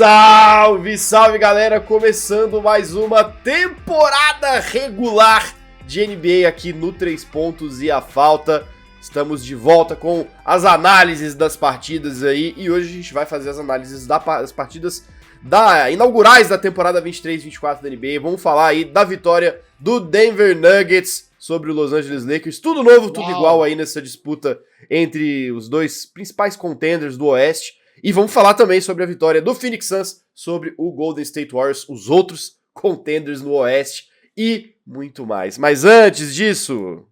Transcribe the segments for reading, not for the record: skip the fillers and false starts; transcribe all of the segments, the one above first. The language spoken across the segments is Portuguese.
Salve, salve galera! Começando mais uma temporada regular de NBA aqui no 3 Pontos e a Falta. Estamos de volta com as análises das partidas aí e hoje a gente vai fazer as análises das partidas inaugurais da temporada 23-24 da NBA. Vamos falar aí da vitória do Denver Nuggets sobre o Los Angeles Lakers. Tudo novo, tudo igual aí nessa disputa entre os dois principais contenders do Oeste. E vamos falar também sobre a vitória do Phoenix Suns sobre o Golden State Warriors, os outros contenders no Oeste e muito mais. Mas antes disso,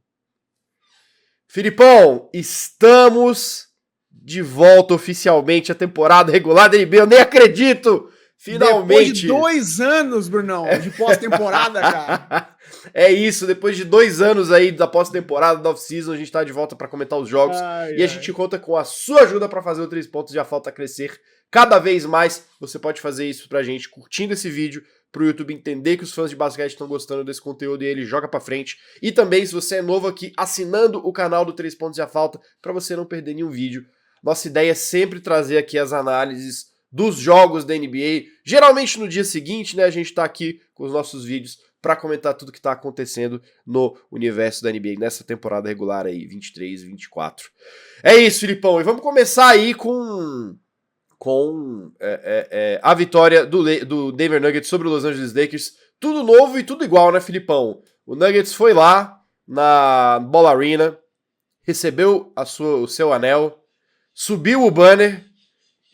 Filipão, estamos de volta oficialmente à temporada regular da NBA. Eu nem acredito! Finalmente! Depois de 2 anos, Brunão, de pós-temporada, cara. É isso, depois de 2 anos aí da pós-temporada, da off-season, a gente tá de volta pra comentar os jogos. A gente conta com a sua ajuda pra fazer o 3 Pontos e a Falta crescer cada vez mais. Você pode fazer isso pra gente curtindo esse vídeo, pro YouTube entender que os fãs de basquete estão gostando desse conteúdo e ele joga pra frente. E também, se você é novo aqui, assinando o canal do 3 Pontos e a Falta pra você não perder nenhum vídeo. Nossa ideia é sempre trazer aqui as análises dos jogos da NBA, geralmente no dia seguinte, né, a gente tá aqui com os nossos vídeos para comentar tudo que tá acontecendo no universo da NBA nessa temporada regular aí, 23-24. É isso, Filipão, e vamos começar aí com a vitória do Denver Nuggets sobre o Los Angeles Lakers. Tudo novo e tudo igual, né, Filipão? O Nuggets foi lá na Ball Arena, recebeu o seu anel, subiu o banner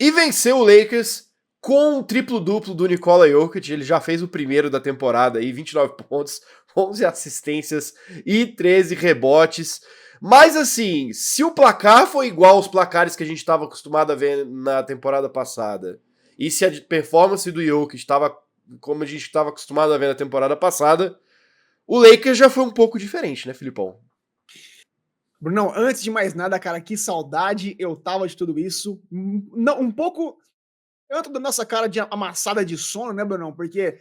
e venceu o Lakers com um triplo-duplo do Nikola Jokic. Ele já fez o primeiro da temporada aí, 29 pontos, 11 assistências e 13 rebotes. Mas assim, se o placar foi igual aos placares que a gente estava acostumado a ver na temporada passada, e se a performance do Jokic estava como a gente estava acostumado a ver na temporada passada, o Lakers já foi um pouco diferente, né, Filipão? Brunão, antes de mais nada, cara, que saudade eu tava de tudo isso. Não, um pouco. Eu tô da nossa cara de amassada de sono, né, Brunão? Porque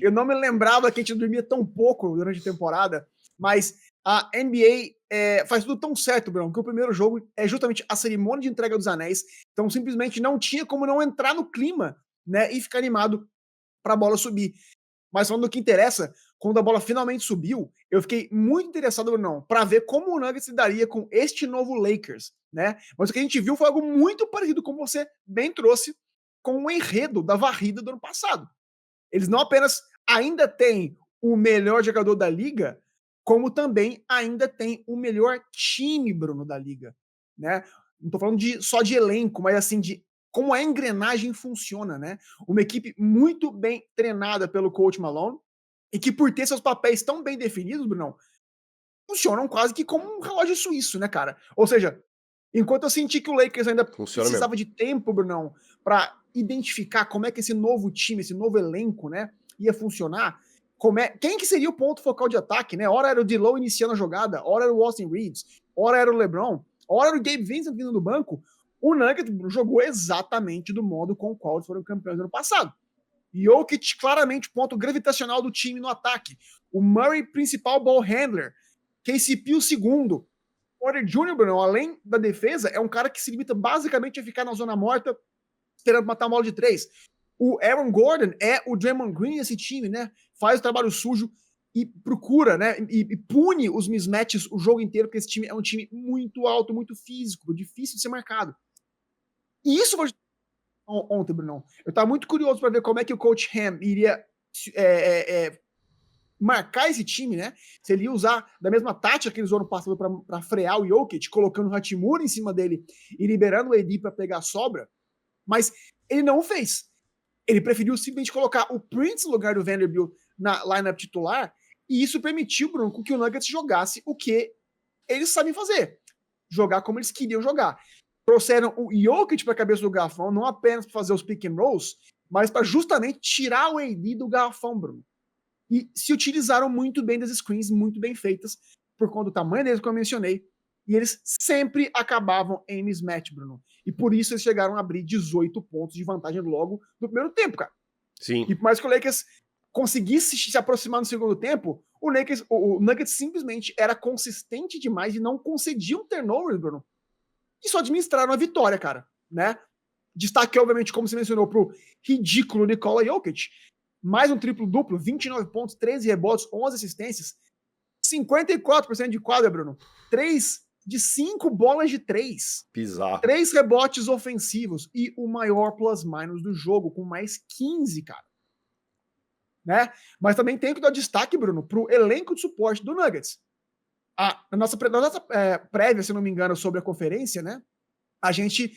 eu não me lembrava que a gente dormia tão pouco durante a temporada, mas a NBA faz tudo tão certo, Brunão, que o primeiro jogo é justamente a cerimônia de entrega dos anéis, então simplesmente não tinha como não entrar no clima, né, e ficar animado pra bola subir. Mas falando do que interessa, quando a bola finalmente subiu, eu fiquei muito interessado, Brunão, para ver como o Nuggets lidaria com este novo Lakers, né? Mas o que a gente viu foi algo muito parecido, como você bem trouxe, com o enredo da varrida do ano passado. Eles não apenas ainda têm o melhor jogador da liga, como também ainda tem o melhor time, Bruno, da liga, né? Não tô falando só de elenco, mas assim, de como a engrenagem funciona, né? Uma equipe muito bem treinada pelo coach Malone e que por ter seus papéis tão bem definidos, Brunão, funcionam quase que como um relógio suíço, né, cara? Ou seja, enquanto eu senti que o Lakers ainda precisava de tempo, Brunão, para identificar como é que esse novo time, esse novo elenco, né, ia funcionar, quem que seria o ponto focal de ataque, né? Ora era o D'Lo iniciando a jogada, ora era o Austin Reeves, ora era o LeBron, ora era o Gabe Vincent vindo do banco. O Nuggets jogou exatamente do modo com o qual eles foram campeões no ano passado. Jokic claramente ponto gravitacional do time no ataque. O Murray principal ball handler. KCP o segundo. Porter Jr., Bruno, além da defesa, é um cara que se limita basicamente a ficar na zona morta esperando matar a bola de 3. O Aaron Gordon é o Draymond Green desse time, né? Faz o trabalho sujo e procura, né? E pune os mismatches o jogo inteiro, porque esse time é um time muito alto, muito físico, difícil de ser marcado. E isso foi ontem, Bruno. Eu tava muito curioso para ver como é que o Coach Ham iria marcar esse time, né? Se ele ia usar da mesma tática que eles usaram no passado para frear o Jokic, colocando o Hachimura em cima dele e liberando o AD para pegar a sobra. Mas ele não o fez. Ele preferiu simplesmente colocar o Prince no lugar do Vanderbilt na lineup titular, e isso permitiu, Bruno, que o Nuggets jogasse o que eles sabem fazer. Jogar como eles queriam jogar. Trouxeram o Jokic para a cabeça do garrafão, não apenas para fazer os pick and rolls, mas para justamente tirar o AD do garrafão, Bruno. E se utilizaram muito bem das screens, muito bem feitas, por conta do tamanho deles, como eu mencionei, e eles sempre acabavam em mismatch, Bruno. E por isso eles chegaram a abrir 18 pontos de vantagem logo no primeiro tempo, cara. Sim. E por mais que o Lakers conseguisse se aproximar no segundo tempo, o Nuggets simplesmente era consistente demais e não concedia um turnover, Bruno. E só administraram a vitória, cara, né? Destaque, obviamente, como você mencionou, pro ridículo Nikola Jokic. Mais um triplo-duplo, 29 pontos, 13 rebotes, 11 assistências. 54% de quadra, Bruno. 3 de 5 bolas de 3. Bizarro. 3 rebotes ofensivos e o maior plus-minus do jogo, com mais 15, cara. Né? Mas também tem que dar destaque, Bruno, pro elenco de suporte do Nuggets. Na nossa prévia, se não me engano, sobre a conferência, né? A gente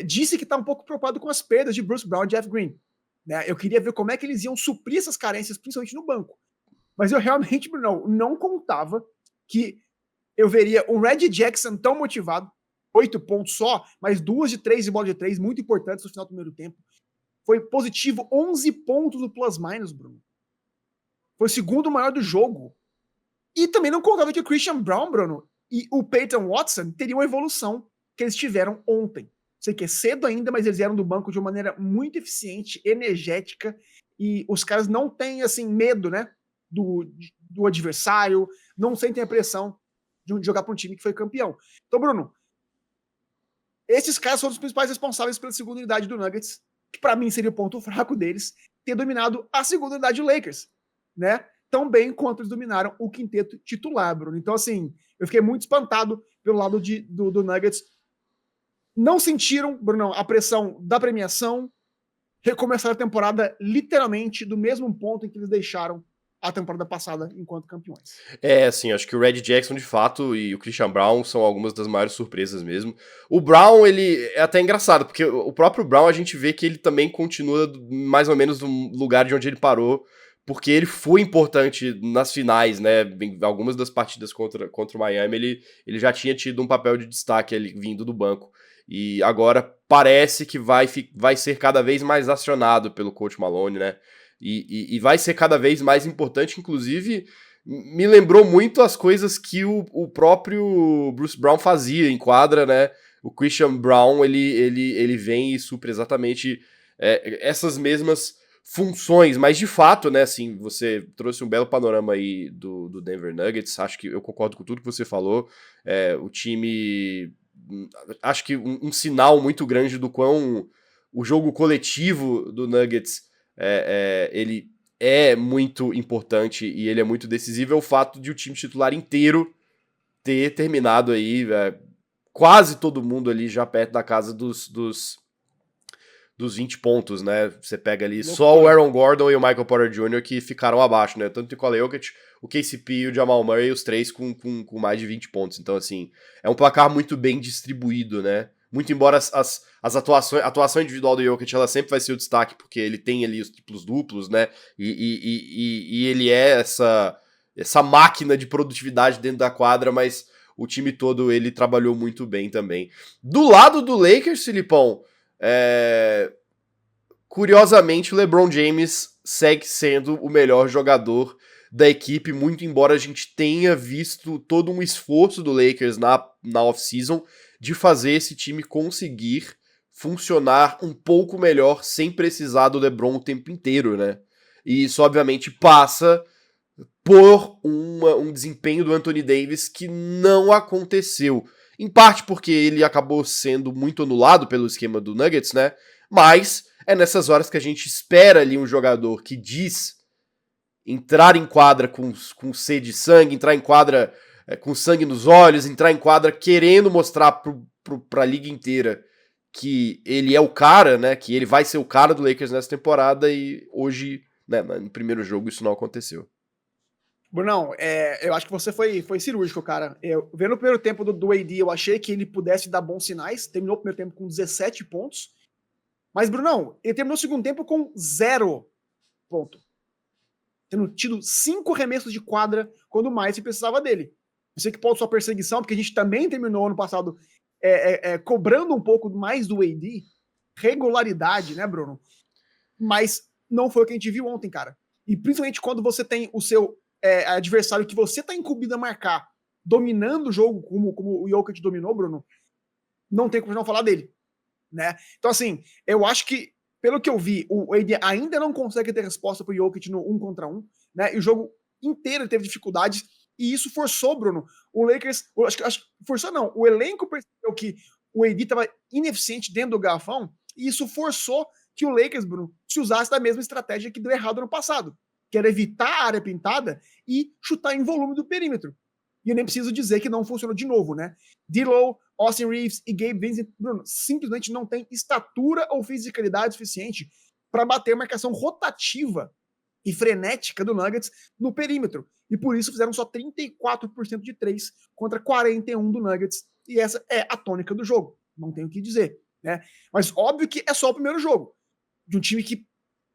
disse que está um pouco preocupado com as perdas de Bruce Brown e Jeff Green. Né? Eu queria ver como é que eles iam suprir essas carências, principalmente no banco. Mas eu realmente, Bruno, não contava que eu veria o Reggie Jackson tão motivado, 8 pontos só, mas 2 de 3 e bola de 3, muito importantes no final do primeiro tempo. Foi positivo 11 pontos no plus-minus, Bruno. Foi o segundo maior do jogo. E também não contava que o Christian Brown, Bruno, e o Peyton Watson teriam a evolução que eles tiveram ontem. Sei que é cedo ainda, mas eles vieram do banco de uma maneira muito eficiente, energética, e os caras não têm, assim, medo, né, do adversário, não sentem a pressão de jogar para um time que foi campeão. Então, Bruno, esses caras foram os principais responsáveis pela segunda unidade do Nuggets, que para mim seria o ponto fraco deles, ter dominado a segunda unidade do Lakers, né? Tão bem quanto eles dominaram o quinteto titular, Bruno. Então, assim, eu fiquei muito espantado pelo lado do Nuggets. Não sentiram, Bruno, a pressão da premiação, recomeçaram a temporada literalmente do mesmo ponto em que eles deixaram a temporada passada enquanto campeões. Assim, acho que o Reggie Jackson, de fato, e o Christian Brown são algumas das maiores surpresas mesmo. O Brown, ele é até engraçado, porque o próprio Brown, a gente vê que ele também continua mais ou menos no lugar de onde ele parou, porque ele foi importante nas finais, né? Em algumas das partidas contra o Miami, ele já tinha tido um papel de destaque ali, vindo do banco. E agora parece que vai ser cada vez mais acionado pelo Coach Malone, né? E vai ser cada vez mais importante, inclusive me lembrou muito as coisas que o próprio Bruce Brown fazia em quadra, né? O Christian Brown, ele vem e supre exatamente essas mesmas funções, mas de fato, né, assim, você trouxe um belo panorama aí do Denver Nuggets, acho que eu concordo com tudo que você falou, o time, acho que um sinal muito grande do quão o jogo coletivo do Nuggets ele é muito importante e ele é muito decisivo, é o fato de o time titular inteiro ter terminado aí, quase todo mundo ali já perto da casa dos 20 pontos, né? Você pega ali só o Aaron Gordon e o Michael Porter Jr. que ficaram abaixo, né? Tanto o Nikola Jokic, o KCP e o Jamal Murray, os três com mais de 20 pontos. Então, assim, é um placar muito bem distribuído, né? Muito embora a atuação individual do Jokic, ela sempre vai ser o destaque, porque ele tem ali os triplos duplos, né? E ele é essa máquina de produtividade dentro da quadra, mas o time todo, ele trabalhou muito bem também. Do lado do Lakers, Filipão, curiosamente, o LeBron James segue sendo o melhor jogador da equipe, muito embora a gente tenha visto todo um esforço do Lakers na off-season de fazer esse time conseguir funcionar um pouco melhor sem precisar do LeBron o tempo inteiro, né? E isso, obviamente, passa por um desempenho do Anthony Davis que não aconteceu. Em parte porque ele acabou sendo muito anulado pelo esquema do Nuggets, né? Mas é nessas horas que a gente espera ali um jogador que diz entrar em quadra com sede de sangue, entrar em quadra com sangue nos olhos, entrar em quadra querendo mostrar pra liga inteira que ele é o cara, né? Que ele vai ser o cara do Lakers nessa temporada, e hoje, né, no primeiro jogo, isso não aconteceu. Brunão, eu acho que você foi cirúrgico, cara. Vendo o primeiro tempo do AD, eu achei que ele pudesse dar bons sinais. Terminou o primeiro tempo com 17 pontos. Mas, Brunão, ele terminou o segundo tempo com 0 ponto. Tendo tido 5 arremessos de quadra quando mais se precisava dele. Eu sei que pode sua perseguição, porque a gente também terminou ano passado cobrando um pouco mais do AD. Regularidade, né, Bruno? Mas não foi o que a gente viu ontem, cara. E principalmente quando você tem o seu adversário que você tá incumbido a marcar, dominando o jogo como o Jokic dominou, Bruno, não tem como não falar dele, né? Então, assim, eu acho que, pelo que eu vi, o AD ainda não consegue ter resposta pro Jokic no 1 contra 1, né? E o jogo inteiro teve dificuldades, e isso forçou, Bruno, o Lakers, forçou não, o elenco percebeu que o AD tava ineficiente dentro do garrafão, E isso forçou que o Lakers, Bruno, se usasse da mesma estratégia que deu errado no passado, que era evitar a área pintada e chutar em volume do perímetro. E eu nem preciso dizer que não funcionou de novo, né? D'Lo, Austin Reeves e Gabe Vincent, Bruno, simplesmente não tem estatura ou fisicalidade suficiente para bater a marcação rotativa e frenética do Nuggets no perímetro. E por isso fizeram só 34% de 3 contra 41% do Nuggets. E essa é a tônica do jogo. Não tenho o que dizer, né? Mas óbvio que é só o primeiro jogo de um time que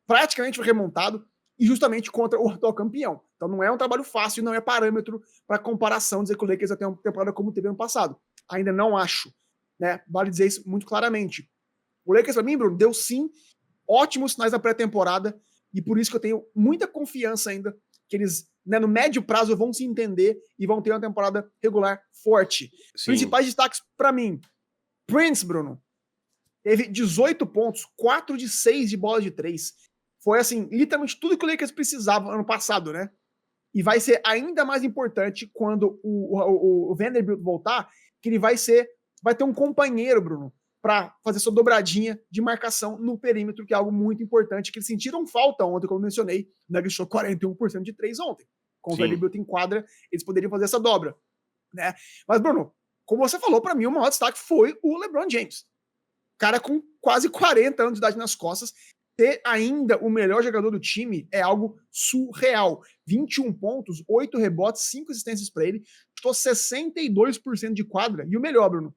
praticamente foi remontado e justamente contra o atual campeão. Então não é um trabalho fácil, não é parâmetro para comparação dizer que o Lakers vai ter uma temporada como teve ano passado. Ainda não acho, né? Vale dizer isso muito claramente. O Lakers, para mim, Bruno, deu sim ótimos sinais da pré-temporada e por isso que eu tenho muita confiança ainda que eles, né, no médio prazo, vão se entender e vão ter uma temporada regular forte. Sim. Principais destaques para mim. Prince, Bruno, teve 18 pontos, 4 de 6 de bola de 3. Foi, assim, literalmente tudo que o Lakers precisava ano passado, né? E vai ser ainda mais importante quando o Vanderbilt voltar, que ele vai ter um companheiro, Bruno, para fazer sua dobradinha de marcação no perímetro, que é algo muito importante, que eles sentiram falta ontem, como eu mencionei, o Nuggets show 41% de 3 ontem. Com o Vanderbilt em quadra, eles poderiam fazer essa dobra, né? Mas, Bruno, como você falou, para mim, o maior destaque foi o LeBron James. Cara com quase 40 anos de idade nas costas, ter ainda o melhor jogador do time é algo surreal. 21 pontos, 8 rebotes, 5 assistências para ele, estou 62% de quadra, e o melhor, Bruno,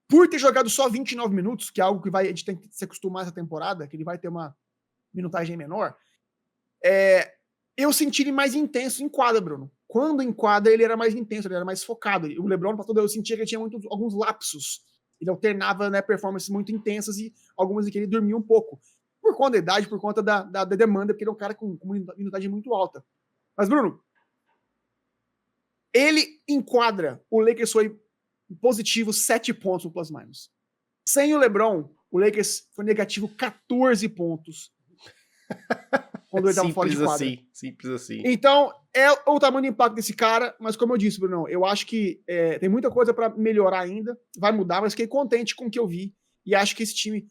por ter jogado só 29 minutos, que é algo que a gente tem que se acostumar essa temporada, que ele vai ter uma minutagem menor, eu senti ele mais intenso em quadra, Bruno. Quando em quadra ele era mais intenso, ele era mais focado. O LeBron, eu sentia que ele tinha alguns lapsos. Ele alternava, né, performances muito intensas e algumas em que ele dormia um pouco. Por conta da idade, por conta da demanda, porque ele é um cara com uma minutagem muito alta. Mas, Bruno, ele enquadra o Lakers foi positivo 7 pontos no plus-minus. Sem o LeBron, o Lakers foi negativo 14 pontos. Quando ele estava fora de quadra. Simples assim. Então, é o tamanho do impacto desse cara, mas como eu disse, Bruno, eu acho que tem muita coisa para melhorar ainda, vai mudar, mas fiquei contente com o que eu vi e acho que esse time,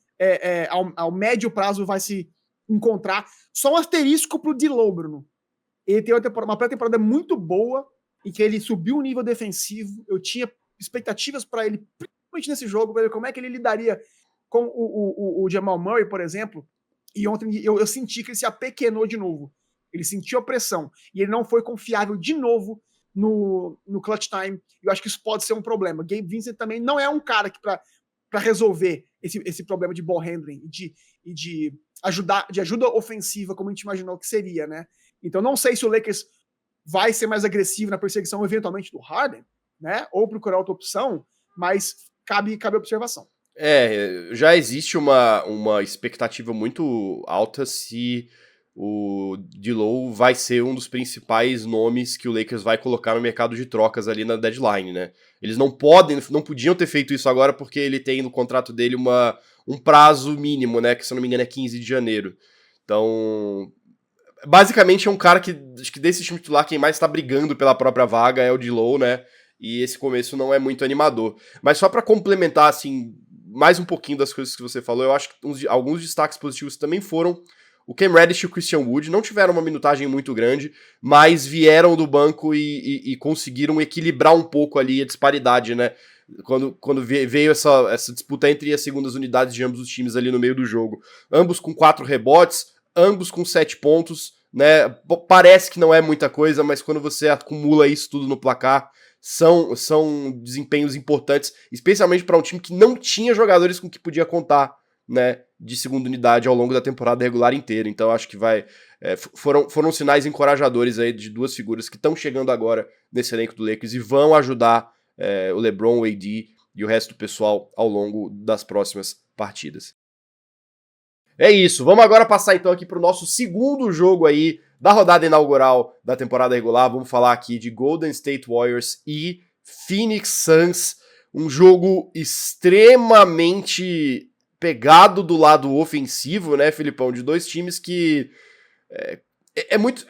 ao médio prazo, vai se encontrar. Só um asterisco pro D'Lo, Bruno. Ele tem uma pré-temporada muito boa em que ele subiu o nível defensivo, eu tinha expectativas para ele, principalmente nesse jogo, para ver como é que ele lidaria com o Jamal Murray, por exemplo, e ontem eu senti que ele se apequenou de novo. Ele sentiu a pressão. E ele não foi confiável de novo no clutch time. Eu acho que isso pode ser um problema. Gabe Vincent também não é um cara que para resolver esse problema de ball handling e de ajuda ofensiva, como a gente imaginou que seria, né? Então não sei se o Lakers vai ser mais agressivo na perseguição eventualmente do Harden, né? Ou procurar outra opção, mas cabe observação. Já existe uma expectativa muito alta se o D'Lo vai ser um dos principais nomes que o Lakers vai colocar no mercado de trocas ali na deadline, né? Eles não podiam ter feito isso agora porque ele tem no contrato dele um prazo mínimo, né? Que se eu não me engano é 15 de janeiro. Então, basicamente é um cara que, acho que desse time titular, quem mais tá brigando pela própria vaga é o D'Lo, né? E esse começo não é muito animador. Mas só pra complementar, assim, mais um pouquinho das coisas que você falou, eu acho que alguns destaques positivos também foram o Cam Reddish e o Christian Wood. Não tiveram uma minutagem muito grande, mas vieram do banco e conseguiram equilibrar um pouco ali a disparidade, né? Quando veio essa disputa entre as segundas unidades de ambos os times ali no meio do jogo. Ambos com 4 rebotes, ambos com 7 pontos, né? Parece que não é muita coisa, mas quando você acumula isso tudo no placar, são desempenhos importantes, especialmente para um time que não tinha jogadores com que podia contar, né, de segunda unidade ao longo da temporada regular inteira. Então acho que foram sinais encorajadores aí de duas figuras que estão chegando agora nesse elenco do Lakers e vão ajudar o LeBron, o AD e o resto do pessoal ao longo das próximas partidas. É isso, vamos agora passar então aqui para o nosso segundo jogo aí da rodada inaugural da temporada regular. Vamos falar aqui de Golden State Warriors e Phoenix Suns, um jogo extremamente pegado do lado ofensivo, né, Filipão, de dois times que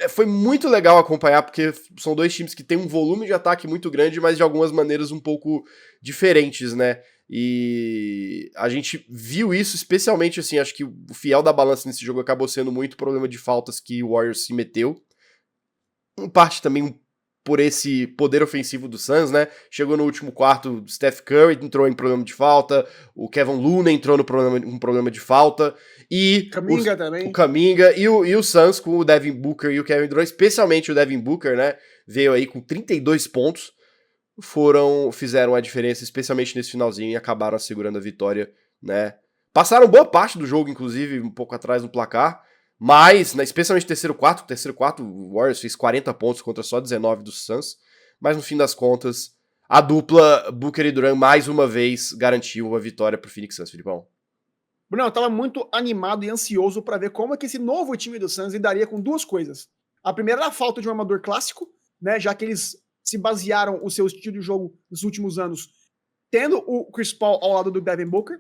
foi muito legal acompanhar, porque são dois times que têm um volume de ataque muito grande, mas de algumas maneiras um pouco diferentes, né. E a gente viu isso especialmente, assim, acho que o fiel da balança nesse jogo acabou sendo muito o problema de faltas que o Warriors se meteu. Em parte também por esse poder ofensivo do Suns, né? Chegou no último quarto, o Steph Curry entrou em problema de falta, o Kevin Looney entrou no problema de falta, e Kuminga também. O Kuminga e o Suns com o Devin Booker e o Kevin Durant, especialmente o Devin Booker, né? Veio aí com 32 pontos, fizeram a diferença, especialmente nesse finalzinho, e acabaram assegurando a vitória, né? Passaram boa parte do jogo, inclusive, um pouco atrás no placar, mas, né, especialmente terceiro quarto, o Warriors fez 40 pontos contra só 19 do Suns, mas no fim das contas, a dupla Booker e Durant mais uma vez garantiu a vitória pro Phoenix Suns, Filipão. Bruno, eu tava muito animado e ansioso para ver como é que esse novo time do Suns lidaria com duas coisas. A primeira era a falta de um armador clássico, né, já que eles se basearam o seu estilo de jogo nos últimos anos tendo o Chris Paul ao lado do Devin Booker,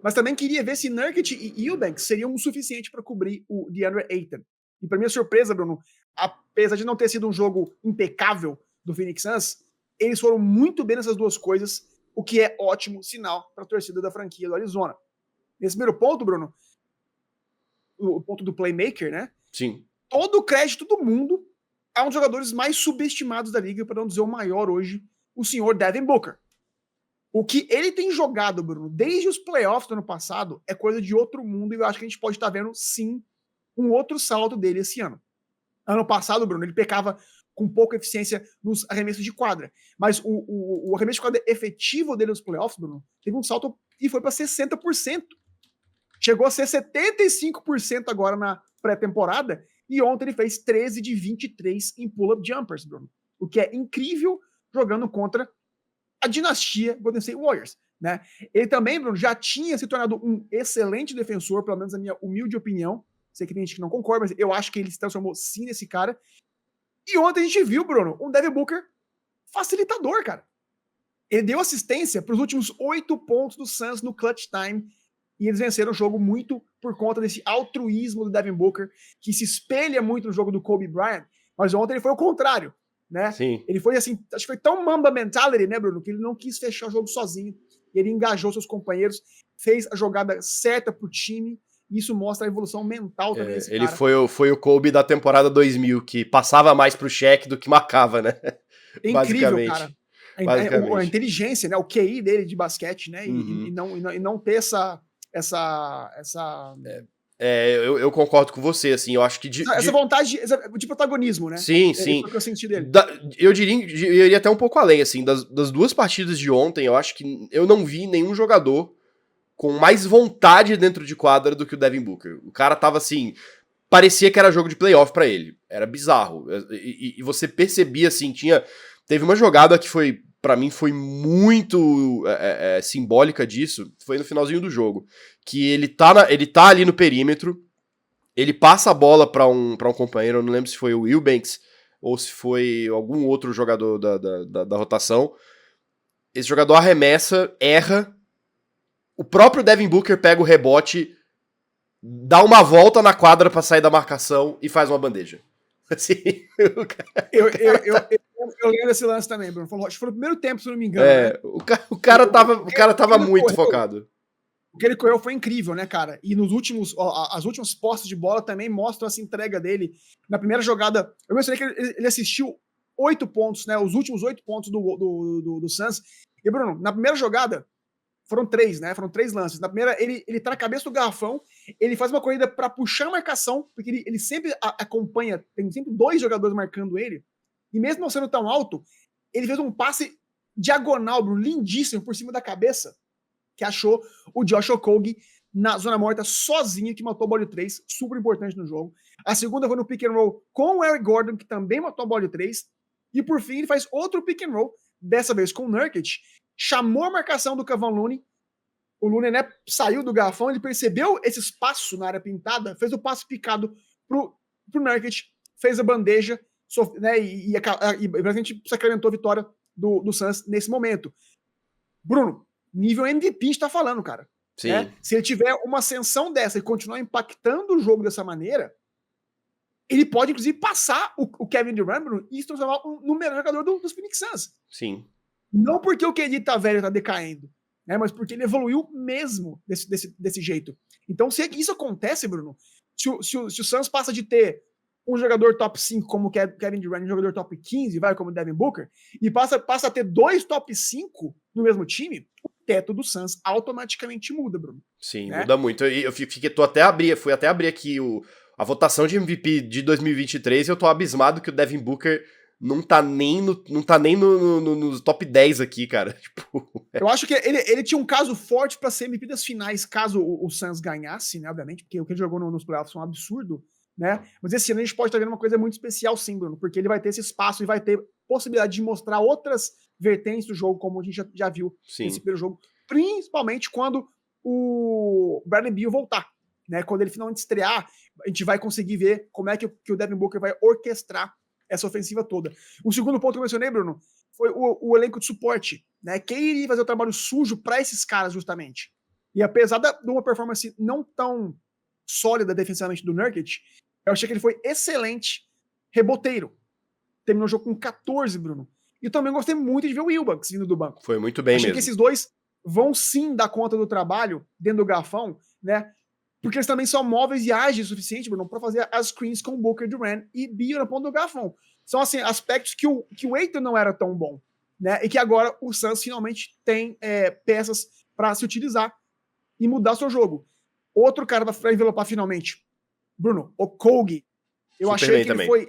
mas também queria ver se Nurkic e Eubanks seriam o suficiente para cobrir o DeAndre Ayton. E para minha surpresa, Bruno, apesar de não ter sido um jogo impecável do Phoenix Suns, eles foram muito bem nessas duas coisas, o que é ótimo sinal para a torcida da franquia do Arizona. Nesse primeiro ponto, Bruno, o ponto do playmaker, né? Sim. Todo o crédito do mundo a um dos jogadores mais subestimados da liga, para não dizer o maior hoje, o senhor Devin Booker. O que ele tem jogado, Bruno, desde os playoffs do ano passado, é coisa de outro mundo, e eu acho que a gente pode estar vendo, sim, um outro salto dele esse ano. Ano passado, Bruno, ele pecava com pouca eficiência nos arremessos de quadra, mas o arremesso de quadra efetivo dele nos playoffs, Bruno, teve um salto e foi para 60%. Chegou a ser 75% agora na pré-temporada, e ontem ele fez 13 de 23 em pull-up jumpers, Bruno. O que é incrível jogando contra a dinastia Golden State Warriors, né? Ele também, Bruno, já tinha se tornado um excelente defensor, pelo menos na minha humilde opinião. Sei que tem gente que não concorda, mas eu acho que ele se transformou sim nesse cara. E ontem a gente viu, Bruno, um Devin Booker facilitador, cara. Ele deu assistência para os últimos 8 pontos do Suns no clutch time, e eles venceram o jogo muito por conta desse altruísmo do Devin Booker, que se espelha muito no jogo do Kobe Bryant, mas ontem ele foi o contrário, né? Sim. Ele foi assim, acho que foi tão Mamba mentality, né, Bruno, que ele não quis fechar o jogo sozinho, ele engajou seus companheiros, fez a jogada certa pro time, e isso mostra a evolução mental também desse ele cara. foi o Kobe da temporada 2000, que passava mais pro Shaq do que marcava, né? É incrível, cara. A inteligência, né, o QI dele de basquete, né, e não ter essa eu concordo com você, assim, eu acho que essa vontade de protagonismo, né? Sim, sim. Foi o que eu senti dele. Eu iria até um pouco além, assim, das duas partidas de ontem, eu acho que eu não vi nenhum jogador com mais vontade dentro de quadra do que o Devin Booker. O cara tava assim, parecia que era jogo de playoff pra ele, era bizarro. E você percebia, assim, teve uma jogada que foi, pra mim, foi muito simbólica disso, foi no finalzinho do jogo, que ele tá ali no perímetro, ele passa a bola pra um companheiro, eu não lembro se foi o Eubanks ou se foi algum outro jogador da rotação. Esse jogador arremessa, erra, o próprio Devin Booker pega o rebote, dá uma volta na quadra pra sair da marcação e faz uma bandeja. Assim, eu lembro desse lance também, Bruno. Acho que foi no primeiro tempo, se não me engano. Né? O cara tava muito focado. O que ele correu foi incrível, né, cara? E as últimas postes de bola também mostram essa entrega dele. Na primeira jogada, eu mencionei que ele assistiu 8 pontos, né? Os últimos 8 pontos do Suns. E, Bruno, na primeira jogada, foram 3, né? Foram 3 lances. Na primeira, ele tá na cabeça do garrafão, ele faz uma corrida para puxar a marcação, porque ele sempre acompanha, tem sempre 2 jogadores marcando ele, e mesmo não sendo tão alto, ele fez um passe diagonal, Bruno, lindíssimo, por cima da cabeça, que achou o Josh Okogie na zona morta sozinho, que matou a bola de 3, super importante no jogo. A segunda foi no pick and roll com o Eric Gordon, que também matou a bola de 3, e por fim ele faz outro pick and roll, dessa vez com o Nurkic, chamou a marcação do Kevin Looney, o Looney, né, saiu do garrafão, ele percebeu esse espaço na área pintada, fez o passe picado pro Nurkic, fez a bandeja, né, e praticamente sacramentou a vitória do Suns nesse momento. Bruno, nível MVP a gente tá falando, cara. Sim. Né? Se ele tiver uma ascensão dessa e continuar impactando o jogo dessa maneira, ele pode, inclusive, passar o Kevin Durant, Bruno, e se transformar no melhor jogador dos Phoenix Suns. Sim. Não porque o KD tá velho, tá decaindo, né? Mas porque ele evoluiu mesmo desse jeito. Então, se isso acontece, Bruno, se o Suns passa de ter um jogador top 5 como Kevin Durant, um jogador top 15, vai como Devin Booker, e passa a ter 2 top 5 no mesmo time, o teto do Suns automaticamente muda, Bruno. Sim, né? Muda muito. Eu fui até abrir aqui a votação de MVP de 2023 e eu tô abismado que o Devin Booker não tá nem no top 10 aqui, cara. Tipo, eu acho que ele tinha um caso forte pra ser MVP das finais, caso o Suns ganhasse, né, obviamente, porque o que ele jogou nos playoffs foi um absurdo, né? Mas esse ano a gente pode estar vendo uma coisa muito especial, sim, Bruno, porque ele vai ter esse espaço e vai ter possibilidade de mostrar outras vertentes do jogo, como a gente já viu nesse primeiro jogo, principalmente quando o Bradley Beal voltar, né? Quando ele finalmente estrear, a gente vai conseguir ver como é que o Devin Booker vai orquestrar essa ofensiva toda. O segundo ponto que eu mencionei, Bruno, foi o elenco de suporte, né? Quem iria fazer o trabalho sujo para esses caras, justamente. E apesar de uma performance não tão sólida defensivamente do Nurkic, eu achei que ele foi excelente reboteiro. Terminou o jogo com 14, Bruno. E eu também gostei muito de ver o Wilbanks vindo do banco. Foi muito bem achei mesmo. que esses dois vão sim dar conta do trabalho dentro do garrafão, né? Porque eles também são móveis e ágeis o suficiente, Bruno, para fazer as screens com Booker, Durant e Beal na ponta do garrafão. São, assim, aspectos que o Ayton não era tão bom, né? E que agora o Suns finalmente tem peças para se utilizar e mudar o seu jogo. Outro cara para envelopar finalmente, Bruno, o Kogi. Eu achei que ele foi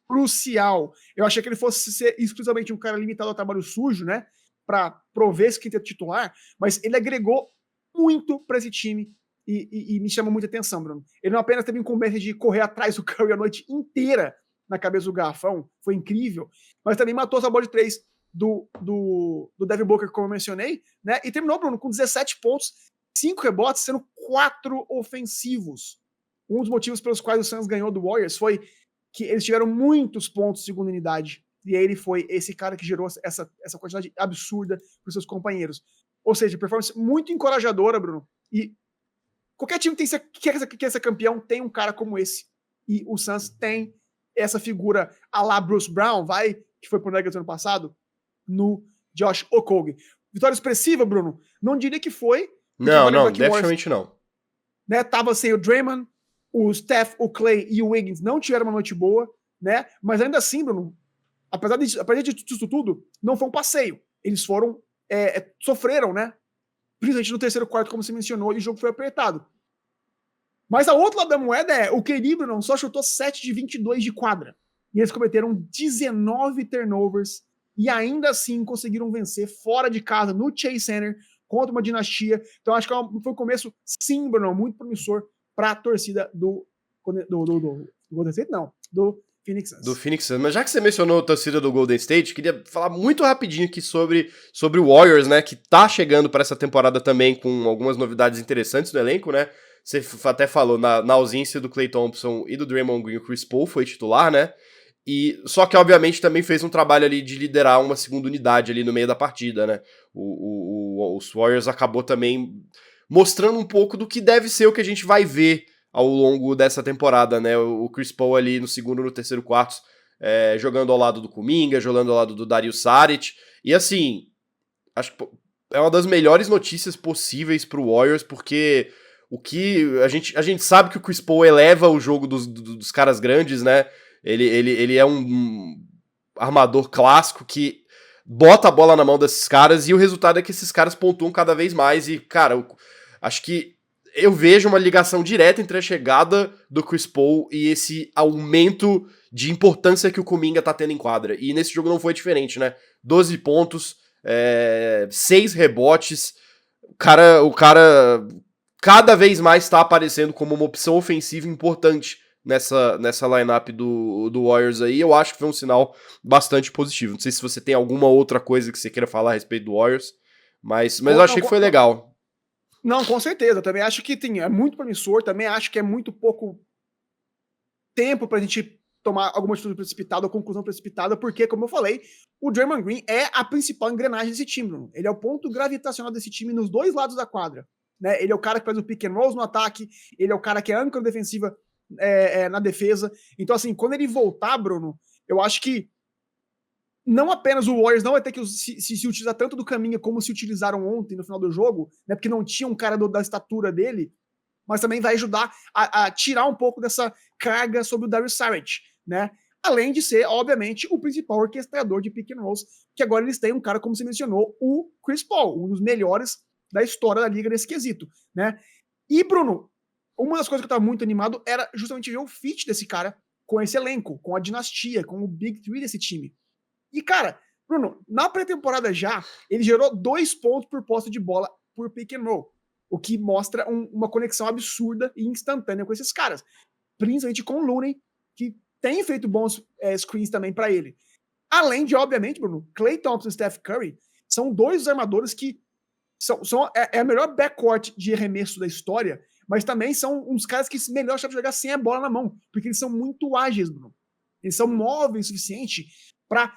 crucial. Eu achei que ele fosse ser exclusivamente um cara limitado ao trabalho sujo, né? Para prover esse quinteto titular, mas ele agregou muito para esse time e me chama muita atenção, Bruno. Ele não apenas teve incumbência de correr atrás do Curry a noite inteira na cabeça do garrafão, foi incrível, mas também matou essa bola de 3 do Devin Booker, como eu mencionei, né? E terminou, Bruno, com 17 pontos, 5 rebotes, sendo 4 ofensivos. Um dos motivos pelos quais o Suns ganhou do Warriors foi que eles tiveram muitos pontos de segunda unidade. E aí ele foi esse cara que gerou essa quantidade absurda para os seus companheiros. Ou seja, performance muito encorajadora, Bruno. E qualquer time que quer ser campeão tem um cara como esse. E o Suns tem essa figura a lá Bruce Brown, que foi pro Nuggets ano passado, no Josh Okogie. Vitória expressiva, Bruno? Não diria que foi. Não, definitivamente não. Né, tava sem o Draymond, o Steph, o Clay e o Wiggins não tiveram uma noite boa, né? Mas ainda assim, Bruno, apesar disso tudo, não foi um passeio. Eles foram, sofreram, né? Principalmente no terceiro quarto, como você mencionou, e o jogo foi apertado. Mas a outro lado da moeda o KD, Bruno, só chutou 7 de 22 de quadra. E eles cometeram 19 turnovers e ainda assim conseguiram vencer fora de casa no Chase Center contra uma dinastia. Então acho que foi um começo, sim, Bruno, muito promissor para a torcida do Golden State, não, do Phoenix Suns. Do Phoenix Suns. Mas já que você mencionou a torcida do Golden State, queria falar muito rapidinho aqui sobre o Warriors, né, que tá chegando para essa temporada também com algumas novidades interessantes no elenco, né? Você até falou, na ausência do Klay Thompson e do Draymond Green, o Chris Paul foi titular, né? Só que, obviamente, também fez um trabalho ali de liderar uma segunda unidade ali no meio da partida, né? Os Warriors acabou também mostrando um pouco do que deve ser o que a gente vai ver ao longo dessa temporada, né? O Chris Paul ali no segundo e no terceiro quarto, jogando ao lado do Kuminga, jogando ao lado do Dario Saric. E assim, acho que é uma das melhores notícias possíveis pro Warriors, porque o que a gente sabe que o Chris Paul eleva o jogo dos caras grandes, né? Ele é um armador clássico que bota a bola na mão desses caras e o resultado é que esses caras pontuam cada vez mais e, cara, acho que eu vejo uma ligação direta entre a chegada do Chris Paul e esse aumento de importância que o Kuminga tá tendo em quadra. E nesse jogo não foi diferente, né? 12 pontos, 6 rebotes, o cara cada vez mais tá aparecendo como uma opção ofensiva importante nessa lineup do Warriors aí. Eu acho que foi um sinal bastante positivo. Não sei se você tem alguma outra coisa que você queira falar a respeito do Warriors, mas eu achei que foi legal. Não, com certeza. Também acho que é muito promissor. Também acho que é muito pouco tempo pra gente tomar alguma atitude precipitada ou conclusão precipitada, porque, como eu falei, o Draymond Green é a principal engrenagem desse time, Bruno. Ele é o ponto gravitacional desse time nos dois lados da quadra. Né? Ele é o cara que faz o pick and roll no ataque, ele é o cara que é âncora defensiva na defesa. Então, assim, quando ele voltar, Bruno, eu acho que não apenas o Warriors não vai ter que se utilizar tanto do Kuminga como se utilizaram ontem no final do jogo, né, porque não tinha um cara da estatura dele, mas também vai ajudar a tirar um pouco dessa carga sobre o Darius Saric, né? Além de ser, obviamente, o principal orquestrador de pick and rolls, que agora eles têm um cara, como você mencionou, o Chris Paul, um dos melhores da história da liga nesse quesito, né? E, Bruno, uma das coisas que eu tava muito animado era justamente ver o fit desse cara com esse elenco, com a dinastia, com o Big Three desse time. E, cara, Bruno, na pré-temporada já, ele gerou 2 pontos por posse de bola por pick and roll, o que mostra uma conexão absurda e instantânea com esses caras. Principalmente com o Looney, que tem feito bons screens também para ele. Além de, obviamente, Bruno, Klay Thompson e Steph Curry são 2 armadores que é a melhor backcourt de arremesso da história, mas também são uns caras que melhor sabem jogar sem a bola na mão, porque eles são muito ágeis, Bruno. Eles são móveis o suficiente para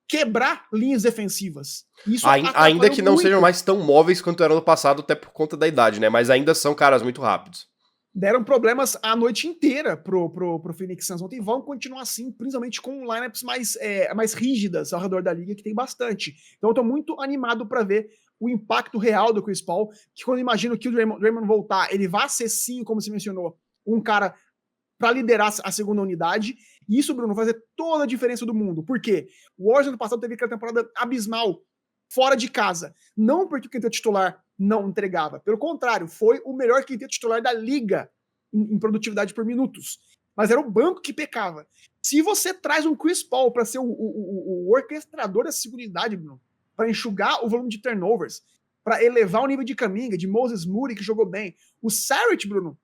quebrar linhas defensivas. Isso ainda que não muito. Sejam mais tão móveis quanto eram no passado, até por conta da idade, né? Mas ainda são caras muito rápidos. Deram problemas a noite inteira pro Phoenix Suns ontem e vão continuar assim, principalmente com lineups mais rígidas ao redor da liga, que tem bastante. Então eu tô muito animado para ver o impacto real do Chris Paul, que quando eu imagino que o Draymond voltar, ele vai ser sim, como você mencionou, um cara para liderar a segunda unidade. E isso, Bruno, vai fazer toda a diferença do mundo. Por quê? O Warriors no passado teve aquela temporada abismal, fora de casa. Não porque o quinteto titular não entregava. Pelo contrário, foi o melhor quinteto titular da liga em produtividade por minutos. Mas era o banco que pecava. Se você traz um Chris Paul para ser o orquestrador da segunda unidade, Bruno, para enxugar o volume de turnovers, para elevar o nível de Kuminga, de Moses Moody, que jogou bem. O Saric, Bruno,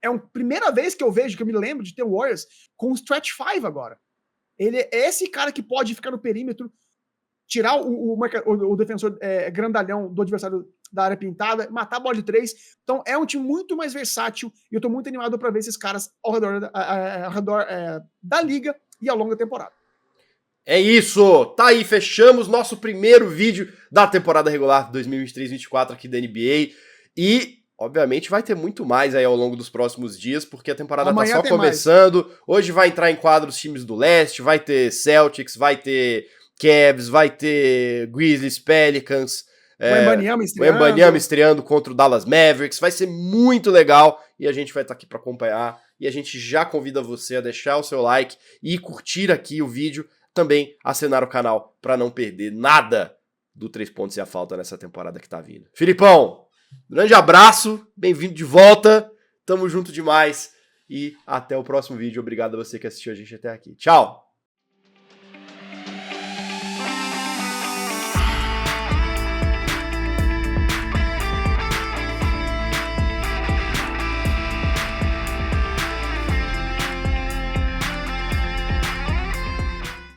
é a primeira vez que eu vejo, que eu me lembro de ter o Warriors com o Stretch 5 agora. Ele é esse cara que pode ficar no perímetro, tirar o defensor grandalhão do adversário da área pintada, matar a bola de 3. Então é um time muito mais versátil e eu tô muito animado para ver esses caras ao redor da liga e ao longo da temporada. É isso! Tá aí, fechamos nosso primeiro vídeo da temporada regular 2023-24 aqui da NBA e obviamente vai ter muito mais aí ao longo dos próximos dias, porque a temporada amanhã tá só começando. Mais. Hoje vai entrar em quadro os times do leste, vai ter Celtics, vai ter Cavs, vai ter Grizzlies, Pelicans, o Wembanyama estreando contra o Dallas Mavericks. Vai ser muito legal e a gente vai estar aqui para acompanhar. E a gente já convida você a deixar o seu like e curtir aqui o vídeo. Também assinar o canal para não perder nada do 3 pontos e a falta nessa temporada que tá vindo. Filipão, grande abraço, bem-vindo de volta, tamo junto demais e até o próximo vídeo. Obrigado a você que assistiu a gente até aqui. Tchau!